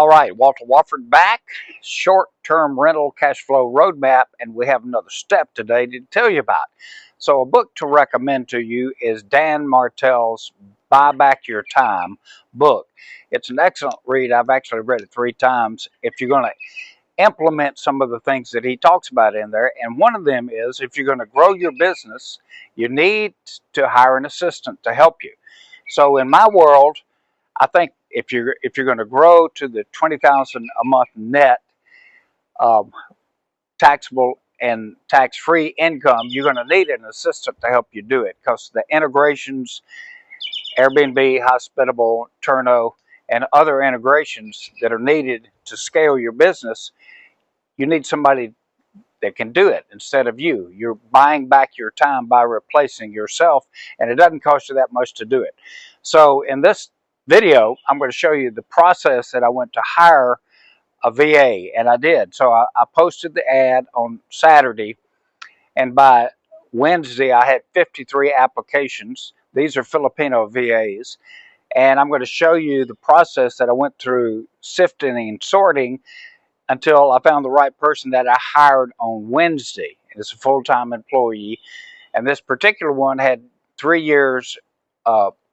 All right, Walter Wofford back, short-term rental cash flow roadmap, and we have another step today to tell you about. So a book to recommend to you is Dan Martell's Buy Back Your Time book. It's an excellent read. I've actually read it 3 times. If you're going to implement some of the things that he talks about in there, and one of them is if you're going to grow your business, you need to hire an assistant to help you. So in my world, I think if you're going to grow to the 20,000 a month net taxable and tax-free income, you're going to need an assistant to help you do it, because the integrations, Airbnb, Hospitable, Turno, and other integrations that are needed to scale your business, you need somebody that can do it instead of you. You're buying back your time by replacing yourself, and it doesn't cost you that much to do it. So in this video, I'm going to show you the process that I went to hire a VA, and I did. So I posted the ad on Saturday, and by Wednesday I had 53 applications. These are Filipino VAs, and I'm going to show you the process that I went through sifting and sorting until I found the right person that I hired on Wednesday. It's a full-time employee, and this particular one had 3 years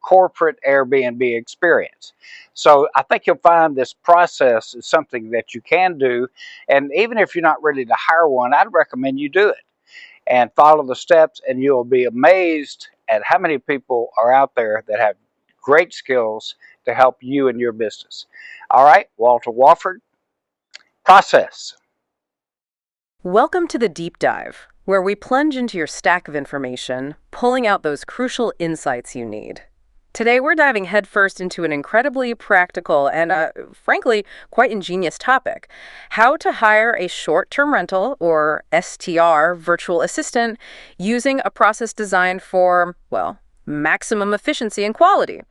corporate Airbnb experience. So I think you'll find this process is something that you can do, and even if you're not ready to hire one, I'd recommend you do it and follow the steps, and you'll be amazed at how many people are out there that have great skills to help you in your business. All right, Walter Wofford, process. Welcome to the Deep Dive, where we plunge into your stack of information, pulling out those crucial insights you need. Today, we're diving headfirst into an incredibly practical and, frankly, quite ingenious topic: how to hire a short-term rental, or STR, virtual assistant using a process designed for, well, maximum efficiency and quality.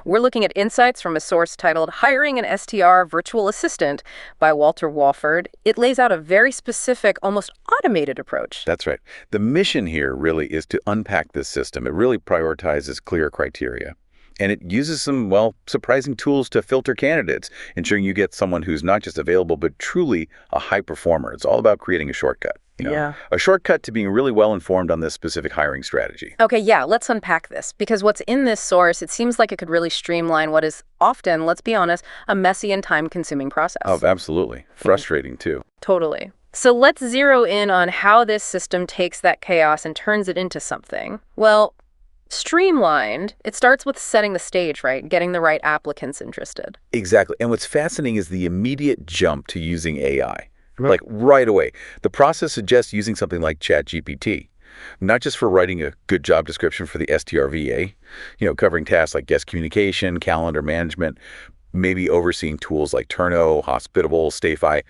We're looking at insights from a source titled Hiring an STR Virtual Assistant by Walter Wofford. It lays out a very specific, almost automated approach. That's right. The mission here really is to unpack this system. It really prioritizes clear criteria. And it uses some, well, surprising tools to filter candidates, ensuring you get someone who's not just available, but truly a high performer. It's all about creating a shortcut. A shortcut to being really well informed on this specific hiring strategy. Okay, yeah, let's unpack this, because what's in this source, it seems like it could really streamline what is often, let's be honest, a messy and time-consuming process. Oh, absolutely. Frustrating, too. Totally. So let's zero in on how this system takes that chaos and turns it into something, well, streamlined. It starts with setting the stage, right? Getting the right applicants interested. Exactly. And what's fascinating is the immediate jump to using AI. Like right away. The process suggests using something like ChatGPT, not just for writing a good job description for the STR VA, covering tasks like guest communication, calendar management, maybe overseeing tools like Turno, Hospitable, Stayfi,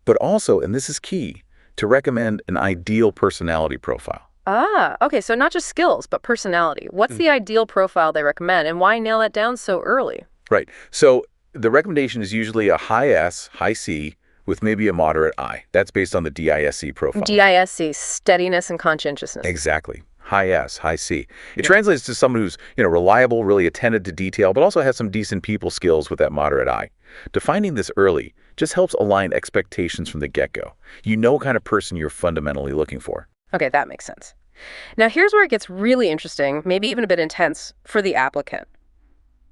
but also, and this is key, to recommend an ideal personality profile. Ah, okay, so not just skills, but personality. What's the ideal profile they recommend, and why nail it down so early? Right. So the recommendation is usually a high S, high C, with maybe a moderate I. That's based on the DISC profile. DISC, steadiness and conscientiousness. Exactly. High S, high C. It translates to someone who's, reliable, really attentive to detail, but also has some decent people skills with that moderate I. Defining this early just helps align expectations from the get-go. You know what kind of person you're fundamentally looking for. Okay, that makes sense. Now, here's where it gets really interesting, maybe even a bit intense, for the applicant.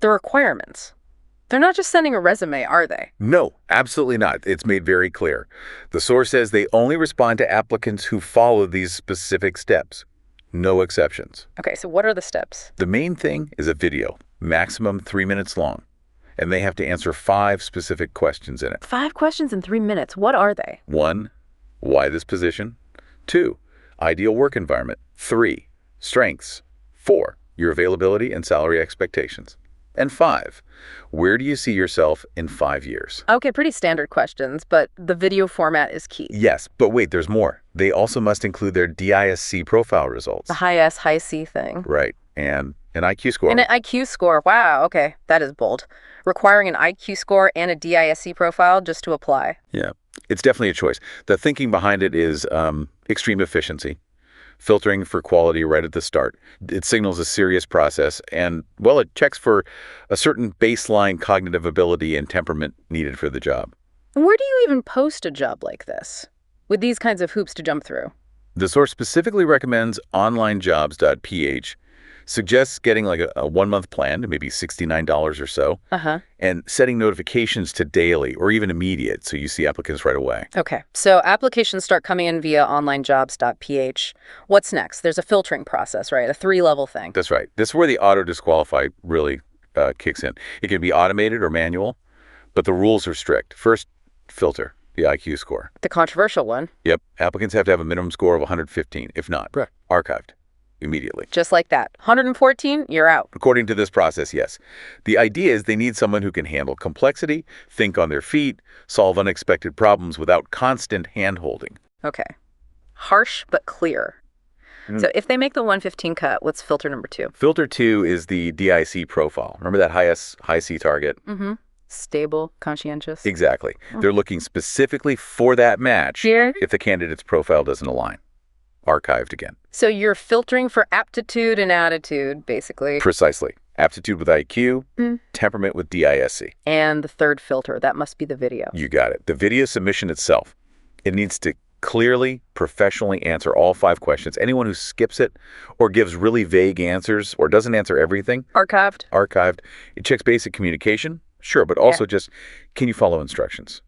The requirements. They're not just sending a resume, are they? No, absolutely not. It's made very clear. The source says they only respond to applicants who follow these specific steps. No exceptions. Okay, so what are the steps? The main thing is a video, maximum 3 minutes long. And they have to answer 5 specific questions in it. 5 questions in 3 minutes. What are they? 1, why this position? 2, ideal work environment. 3, strengths. 4, your availability and salary expectations. And 5, where do you see yourself in 5 years? Okay, pretty standard questions, but the video format is key. Yes, but wait, there's more. They also must include their DISC profile results. The high S, high C thing. Right, and an IQ score. And an IQ score. Wow, okay, that is bold. Requiring an IQ score and a DISC profile just to apply. Yeah, it's definitely a choice. The thinking behind it is extreme efficiency. filtering for quality right at the start. It signals a serious process, and, well, it checks for a certain baseline cognitive ability and temperament needed for the job. Where do you even post a job like this, with these kinds of hoops to jump through? The source specifically recommends Onlinejobs.ph, suggests getting like a 1-month plan, maybe $69 or so, and setting notifications to daily or even immediate so you see applicants right away. Okay, so applications start coming in via Onlinejobs.ph. What's next? There's a filtering process, right? A 3-level thing. That's right. This is where the auto-disqualify really kicks in. It can be automated or manual, but the rules are strict. First, filter, the IQ score. The controversial one. Yep. Applicants have to have a minimum score of 115. If not, archived immediately. Just like that. 114, you're out. According to this process, yes. The idea is they need someone who can handle complexity, think on their feet, solve unexpected problems without constant hand-holding. Okay. Harsh but clear. So if they make the 115 cut, what's filter number 2? Filter 2 is the DIC profile. Remember that high S, high C target? Stable, conscientious. Exactly. They're looking specifically for that match if the candidate's profile doesn't align. Archived again. So you're filtering for aptitude and attitude, basically. Precisely. Aptitude with IQ, temperament with DISC. And the third filter, that must be the video. You got it. The video submission itself. It needs to clearly, professionally answer all 5 questions. Anyone who skips it or gives really vague answers or doesn't answer everything. Archived. It checks basic communication, sure, but also just, can you follow instructions?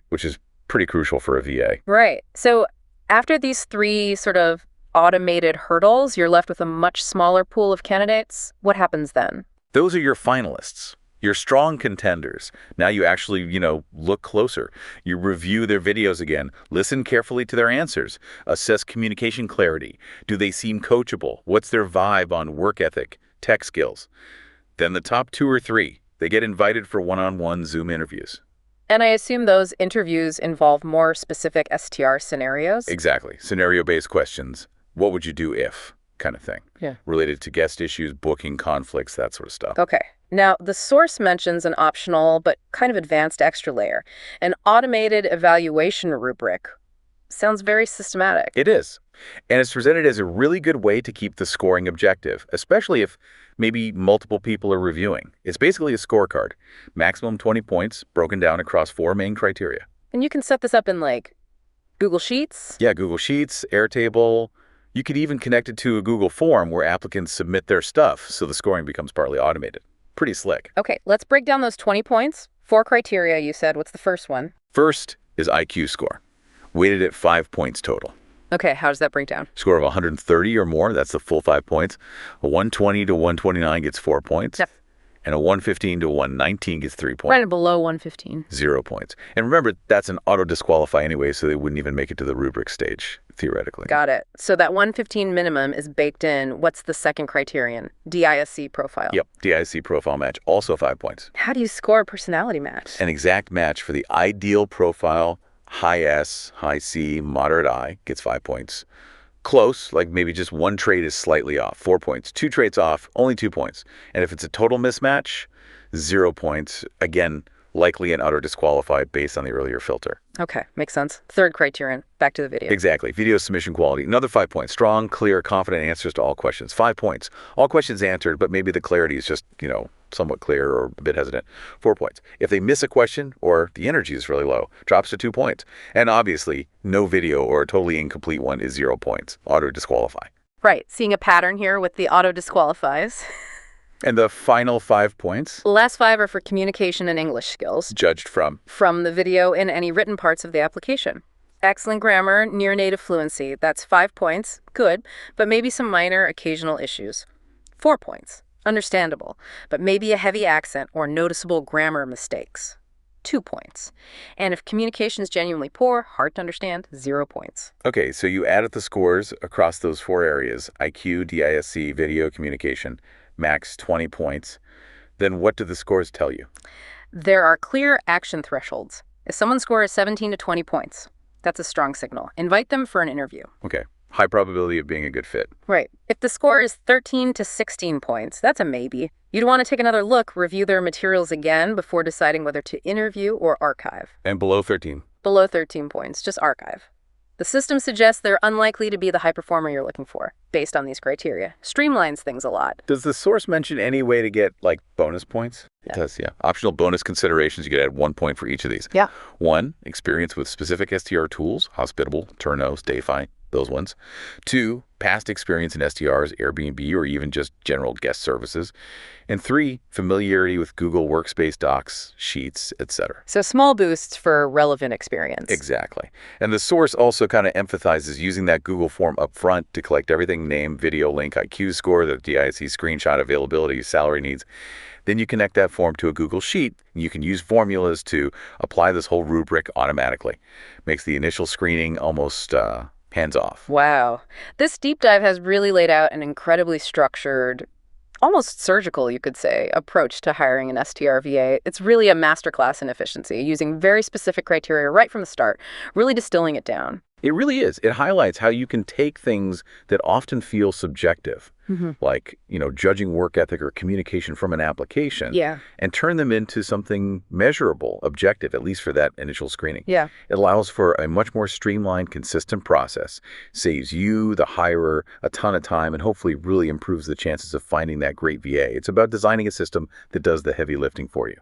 Which is pretty crucial for a VA. Right. So after these 3 sort of automated hurdles, you're left with a much smaller pool of candidates. What happens then? Those are your finalists, your strong contenders. Now you actually, look closer. You review their videos again, listen carefully to their answers, assess communication clarity. Do they seem coachable? What's their vibe on work ethic, tech skills? Then the top 2 or 3, they get invited for one-on-one Zoom interviews. And I assume those interviews involve more specific STR scenarios? Exactly. Scenario-based questions. What would you do if? Kind of thing. Related to guest issues, booking conflicts, that sort of stuff. Okay. Now, the source mentions an optional but kind of advanced extra layer, an automated evaluation rubric. Sounds very systematic. It is. And it's presented as a really good way to keep the scoring objective, especially if maybe multiple people are reviewing. It's basically a scorecard. Maximum 20 points, broken down across 4 main criteria. And you can set this up in, like, Google Sheets? Yeah, Google Sheets, Airtable. You could even connect it to a Google form where applicants submit their stuff, so the scoring becomes partly automated. Pretty slick. Okay, let's break down those 20 points. 4 criteria, you said. What's the first one? First is IQ score, weighted at 5 points total. Okay, how does that break down? Score of 130 or more, that's the full 5 points. A 120 to 129 gets 4 points. Yep. And a 115 to 119 gets 3 points. Right below 115. 0 points. And remember, that's an auto-disqualify anyway, so they wouldn't even make it to the rubric stage, theoretically. Got it. So that 115 minimum is baked in. What's the second criterion? DISC profile. Yep, DISC profile match, also 5 points. How do you score a personality match? An exact match for the ideal profile, high S, high C, moderate I, gets 5 points. Close, like maybe just 1 trait is slightly off, 4 points. 2 traits off, only 2 points. And if it's a total mismatch, 0 points. Again, likely an auto-disqualify based on the earlier filter. Okay, makes sense. Third criterion, back to the video. Exactly. Video submission quality, another 5 points. Strong, clear, confident answers to all questions, 5 points. All questions answered, but maybe the clarity is just, somewhat clear or a bit hesitant, 4 points. If they miss a question or the energy is really low, drops to 2 points. And obviously, no video or a totally incomplete one is 0 points. Auto-disqualify. Right, seeing a pattern here with the auto-disqualifies. And the final 5 points? The last 5 are for communication and English skills. Judged from? From the video and any written parts of the application. Excellent grammar, near native fluency. That's 5 points. Good, but maybe some minor occasional issues. 4 points. Understandable, but maybe a heavy accent or noticeable grammar mistakes. 2 points. And if communication is genuinely poor, hard to understand, 0 points. Okay, so you added the scores across those 4 areas, IQ, DISC, video, communication, max 20 points. Then what do the scores tell you? There are clear action thresholds. If someone's score is 17 to 20 points, that's a strong signal. Invite them for an interview. Okay. High probability of being a good fit. Right. If the score is 13 to 16 points, that's a maybe. You'd want to take another look, review their materials again before deciding whether to interview or archive. And below 13? Below 13 points, just archive. The system suggests they're unlikely to be the high performer you're looking for, based on these criteria. Streamlines things a lot. Does the source mention any way to get, like, bonus points? It Yeah. does, yeah. Optional bonus considerations, you could add 1 point for each of these. Yeah. 1, experience with specific STR tools, Hospitable, Turno, Stayfi, those ones. 2, past experience in STRs, Airbnb, or even just general guest services. And 3, familiarity with Google Workspace docs, Sheets, etc. So small boosts for relevant experience. Exactly. And the source also kind of emphasizes using that Google form up front to collect everything: name, video link, IQ score, the DISC screenshot, availability, salary needs. Then you connect that form to a Google Sheet, and you can use formulas to apply this whole rubric automatically. Makes the initial screening almost hands-off. Wow. This deep dive has really laid out an incredibly structured, almost surgical, you could say, approach to hiring an STR VA. It's really a masterclass in efficiency, using very specific criteria right from the start, really distilling it down. It really is. It highlights how you can take things that often feel subjective, like, judging work ethic or communication from an application, Yeah. and turn them into something measurable, objective, at least for that initial screening. Yeah. It allows for a much more streamlined, consistent process, saves you, the hirer, a ton of time, and hopefully really improves the chances of finding that great VA. It's about designing a system that does the heavy lifting for you.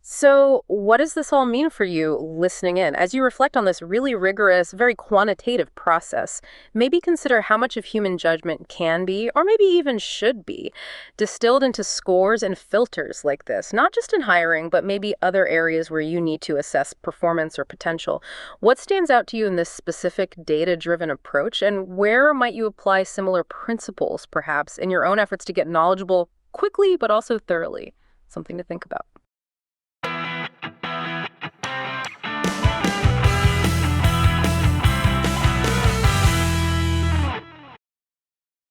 So what does this all mean for you listening in? As you reflect on this really rigorous, very quantitative process, maybe consider how much of human judgment can be, or maybe even should be, distilled into scores and filters like this, not just in hiring, but maybe other areas where you need to assess performance or potential. What stands out to you in this specific data-driven approach, and where might you apply similar principles, perhaps, in your own efforts to get knowledgeable quickly, but also thoroughly? Something to think about.